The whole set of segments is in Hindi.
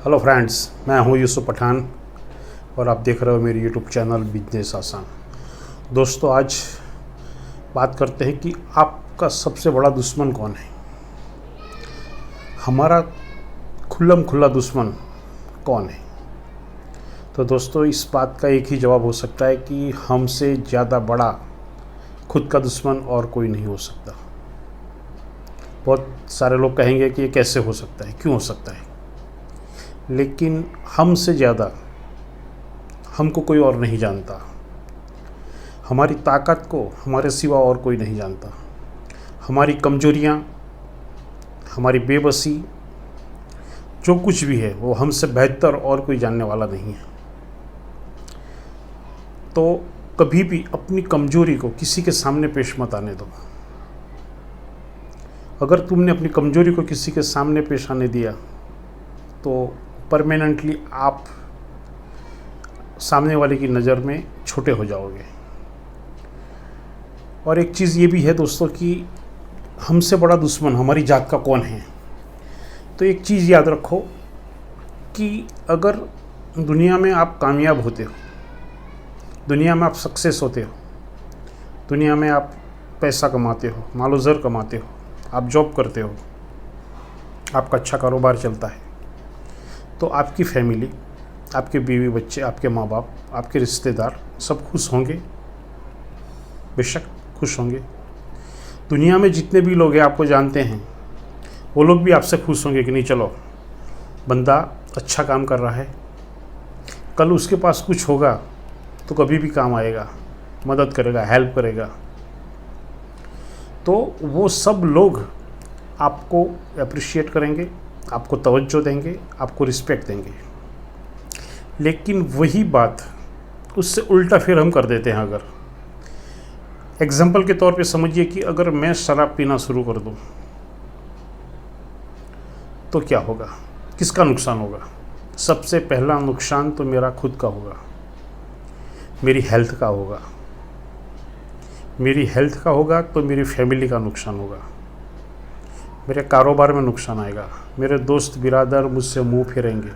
हेलो फ्रेंड्स, मैं हूं यूसुफ पठान और आप देख रहे हो मेरी यूट्यूब चैनल बिजनेस आसान। दोस्तों, आज बात करते हैं कि आपका सबसे बड़ा दुश्मन कौन है। हमारा खुल्लम खुल्ला दुश्मन कौन है। तो दोस्तों, इस बात का एक ही जवाब हो सकता है कि हमसे ज़्यादा बड़ा खुद का दुश्मन और कोई नहीं हो सकता। बहुत सारे लोग कहेंगे कि ये कैसे हो सकता है, क्यों हो सकता है, लेकिन हमसे ज़्यादा हमको कोई और नहीं जानता। हमारी ताकत को हमारे सिवा और कोई नहीं जानता। हमारी कमजोरियाँ, हमारी बेबसी, जो कुछ भी है वो हमसे बेहतर और कोई जानने वाला नहीं है। तो कभी भी अपनी कमजोरी को किसी के सामने पेश मत आने दो। अगर तुमने अपनी कमजोरी को किसी के सामने पेश आने दिया तो परमानेंटली आप सामने वाले की नज़र में छोटे हो जाओगे। और एक चीज़ ये भी है दोस्तों कि हमसे बड़ा दुश्मन हमारी जात का कौन है। तो एक चीज़ याद रखो कि अगर दुनिया में आप कामयाब होते हो, दुनिया में आप सक्सेस होते हो, दुनिया में आप पैसा कमाते हो, मालो ज़र कमाते हो, आप जॉब करते हो, आपका अच्छा कारोबार चलता है, तो आपकी फैमिली, आपके बीवी बच्चे, आपके माँ बाप, आपके रिश्तेदार सब खुश होंगे, बेशक खुश होंगे। दुनिया में जितने भी लोग हैं आपको जानते हैं, वो लोग भी आपसे खुश होंगे कि नहीं, चलो बंदा अच्छा काम कर रहा है, कल उसके पास कुछ होगा तो कभी भी काम आएगा, मदद करेगा, हेल्प करेगा। तो वो सब लोग आपको अप्रिशिएट करेंगे, आपको तवज्जो देंगे, आपको रिस्पेक्ट देंगे। लेकिन वही बात उससे उल्टा फिर हम कर देते हैं। अगर एग्जाम्पल के तौर पे समझिए कि अगर मैं शराब पीना शुरू कर दूं तो क्या होगा, किसका नुकसान होगा। सबसे पहला नुकसान तो मेरा खुद का होगा, मेरी हेल्थ का होगा। मेरी हेल्थ का होगा तो मेरी फैमिली का नुकसान होगा, मेरे कारोबार में नुकसान आएगा, मेरे दोस्त बिरादर मुझसे मुंह फेरेंगे।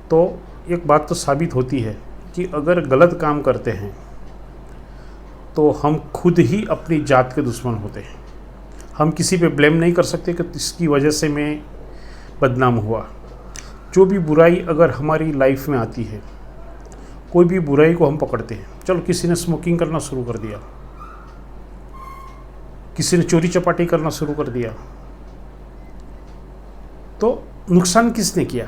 तो एक बात तो साबित होती है कि अगर गलत काम करते हैं तो हम खुद ही अपनी जात के दुश्मन होते हैं। हम किसी पे ब्लेम नहीं कर सकते कि इसकी वजह से मैं बदनाम हुआ। जो भी बुराई अगर हमारी लाइफ में आती है, कोई भी बुराई को हम पकड़ते हैं। चलो, किसी ने स्मोकिंग करना शुरू कर दिया, किसी ने चोरी चपाटी करना शुरू कर दिया, तो नुकसान किसने किया?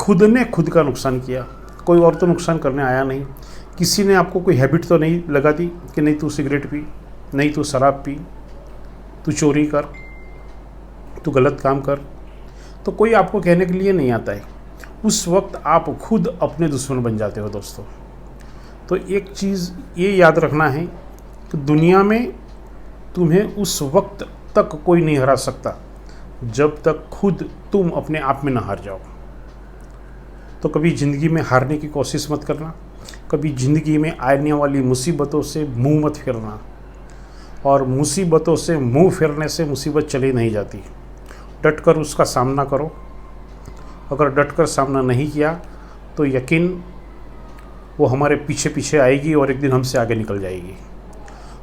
खुद ने खुद का नुकसान किया, कोई और तो नुकसान करने आया नहीं। किसी ने आपको कोई हैबिट तो नहीं लगा दी कि नहीं तू सिगरेट पी, नहीं तू शराब पी, तू चोरी कर, तू गलत काम कर। तो कोई आपको कहने के लिए नहीं आता है। उस वक्त आप खुद अपने दुश्मन बन जाते हो दोस्तों। तो एक चीज़ ये याद रखना है कि दुनिया में तुम्हें उस वक्त तक कोई नहीं हरा सकता जब तक खुद तुम अपने आप में ना हार जाओ। तो कभी ज़िंदगी में हारने की कोशिश मत करना, कभी ज़िंदगी में आने वाली मुसीबतों से मुंह मत फेरना। और मुसीबतों से मुंह फेरने से मुसीबत चली नहीं जाती। डट कर उसका सामना करो। अगर डट कर सामना नहीं किया तो यकीन वो हमारे पीछे पीछे आएगी और एक दिन हमसे आगे निकल जाएगी।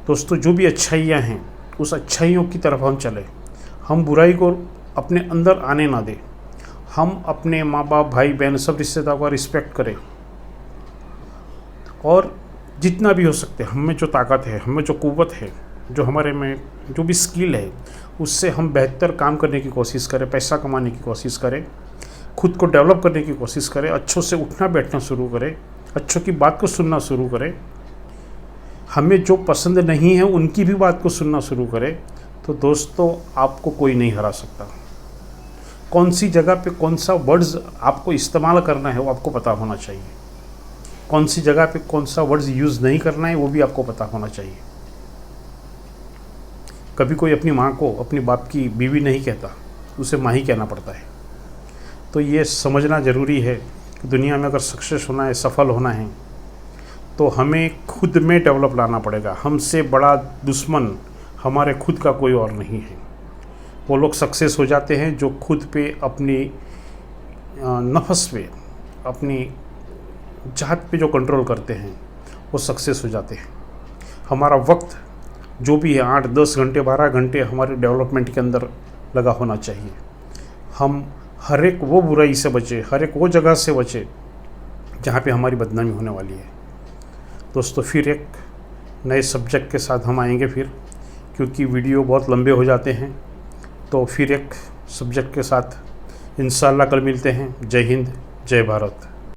दोस्तों, जो भी अच्छाइयाँ हैं उस अच्छाइयों की तरफ हम चलें, हम बुराई को अपने अंदर आने ना दें। हम अपने माँ बाप, भाई बहन, सब रिश्तेदारों का रिस्पेक्ट करें और जितना भी हो सकते हैं हमें जो ताकत है, हमें जो क़ुव्वत है, जो हमारे में जो भी स्किल है, उससे हम बेहतर काम करने की कोशिश करें, पैसा कमाने की कोशिश करें, खुद को डेवलप करने की कोशिश करें, अच्छों से उठना बैठना शुरू करें, अच्छों की बात को सुनना शुरू करें, हमें जो पसंद नहीं है उनकी भी बात को सुनना शुरू करें। तो दोस्तों, आपको कोई नहीं हरा सकता। कौन सी जगह पे कौन सा वर्ड्स आपको इस्तेमाल करना है वो आपको पता होना चाहिए। कौन सी जगह पे कौन सा वर्ड्स यूज़ नहीं करना है वो भी आपको पता होना चाहिए। कभी कोई अपनी माँ को अपनी बाप की बीवी नहीं कहता, उसे माँ ही कहना पड़ता है। तो ये समझना ज़रूरी है कि दुनिया में अगर सक्सेस होना है, सफल होना है, तो हमें खुद में डेवलप लाना पड़ेगा। हमसे बड़ा दुश्मन हमारे खुद का कोई और नहीं है। वो लोग सक्सेस हो जाते हैं जो खुद पे, अपनी नफ्स पे, अपनी चाहत पे जो कंट्रोल करते हैं, वो सक्सेस हो जाते हैं। हमारा वक्त जो भी है 8, 10 घंटे, 12 घंटे हमारे डेवलपमेंट के अंदर लगा होना चाहिए। हम हर एक वो बुराई से बचे, हर एक वो जगह से बचे जहाँ पे हमारी बदनामी होने वाली है। दोस्तों फिर एक नए सब्जेक्ट के साथ हम आएंगे फिर, क्योंकि वीडियो बहुत लंबे हो जाते हैं। तो फिर एक सब्जेक्ट के साथ इंशाल्लाह कल मिलते हैं। जय हिंद, जय भारत।